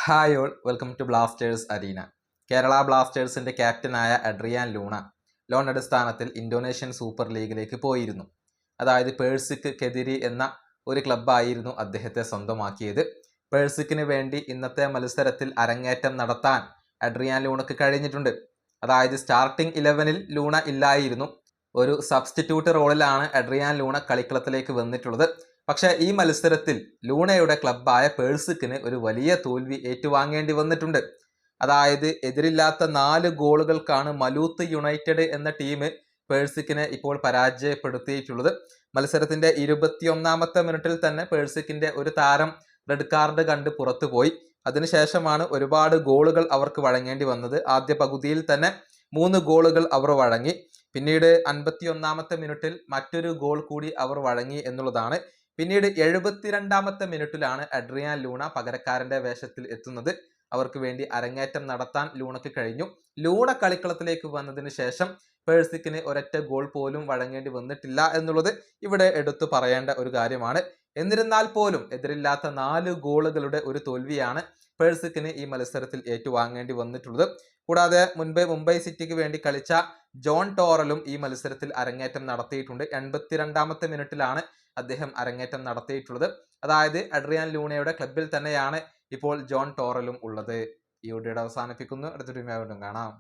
Hi all, welcome to Blasters arena. Kerala ബ്ലാസ്റ്റേഴ്സിന്റെ ക്യാപ്റ്റനായ Adrian Luna loan അടിസ്ഥാനത്തിൽ ഇന്തോനേഷ്യൻ സൂപ്പർ ലീഗിലേക്ക് പോയിരുന്നു. അതായത് പേഴ്സിക്ക് കെതിരി എന്ന ഒരു ക്ലബ്ബായിരുന്നു അദ്ദേഹത്തെ സ്വന്തമാക്കിയത്. പേഴ്സിക്കിന് വേണ്ടി ഇന്നത്തെ മത്സരത്തിൽ അരങ്ങേറ്റം നടത്താൻ അഡ്രിയാൻ ലൂണക്ക് കഴിഞ്ഞിട്ടുണ്ട്. അതായത് സ്റ്റാർട്ടിംഗ് 11-ൽ ലൂണ ഇല്ലായിരുന്നു. ഒരു സബ്സ്റ്റിറ്റ്യൂട്ട് റോളിലാണ് അഡ്രിയാൻ ലൂണ കളിക്കളത്തിലേക്ക് വന്നിട്ടുള്ളത്. പക്ഷേ ഈ മത്സരത്തിൽ ലൂണയുടെ ക്ലബ്ബായ പേഴ്സിക്കിന് ഒരു വലിയ തോൽവി ഏറ്റുവാങ്ങേണ്ടി വന്നിട്ടുണ്ട്. അതായത് എതിരില്ലാത്ത 4 ഗോളുകൾക്കാണ് മലൂത്ത് യുണൈറ്റഡ് എന്ന ടീം പേഴ്സിക്കിനെ ഇപ്പോൾ പരാജയപ്പെടുത്തിയിട്ടുള്ളത്. മത്സരത്തിന്റെ 21ാമത്തെ മിനിറ്റിൽ തന്നെ പേഴ്സിക്കിന്റെ ഒരു താരം റെഡ് കാർഡ് കണ്ട് പുറത്തുപോയി. അതിനുശേഷമാണ് ഒരുപാട് ഗോളുകൾ അവർക്ക് വഴങ്ങേണ്ടി വന്നത്. ആദ്യ പകുതിയിൽ തന്നെ 3 ഗോളുകൾ അവർ വഴങ്ങി. പിന്നീട് 51ാമത്തെ മിനിറ്റിൽ മറ്റൊരു ഗോൾ കൂടി അവർ വഴങ്ങി എന്നുള്ളതാണ്. പിന്നീട് 72ാമത്തെ മിനിറ്റിലാണ് അഡ്രിയാൻ ലൂണ പകരക്കാരന്റെ വേഷത്തിൽ എത്തുന്നത്. അവർക്ക് വേണ്ടി അരങ്ങേറ്റം നടത്താൻ ലൂണക്ക് കഴിഞ്ഞു. ലൂണ കളിക്കളത്തിലേക്ക് വന്നതിന് ശേഷം പേഴ്സിക്കിന് ഒരൊറ്റ ഗോൾ പോലും വഴങ്ങേണ്ടി വന്നിട്ടില്ല എന്നുള്ളത് ഇവിടെ എടുത്തു പറയേണ്ട ഒരു കാര്യമാണ്. എന്നിരുന്നാൽ പോലും എതിരില്ലാത്ത 4 ഗോളുകളുടെ ഒരു തോൽവിയാണ് പേഴ്സിക്കിന് ഈ മത്സരത്തിൽ ഏറ്റുവാങ്ങേണ്ടി വന്നിട്ടുള്ളത്. കൂടാതെ മുൻപ് മുംബൈ സിറ്റിക്ക് വേണ്ടി കളിച്ച ജോൺ ടോറലും ഈ മത്സരത്തിൽ അരങ്ങേറ്റം നടത്തിയിട്ടുണ്ട്. 82ാമത്തെ മിനിറ്റിലാണ് അദ്ദേഹം അരങ്ങേറ്റം നടത്തിയിട്ടുള്ളത്. അതായത് അഡ്രിയാൻ ലൂണയുടെ ക്ലബിൽ തന്നെയാണ് ഇപ്പോൾ ജോൺ ടോറലും ഉള്ളത്. ഈ വീഡിയോയുടെ അവസാനിപ്പിക്കുന്നു. അടുത്തൊരു വീണ്ടും കാണാം.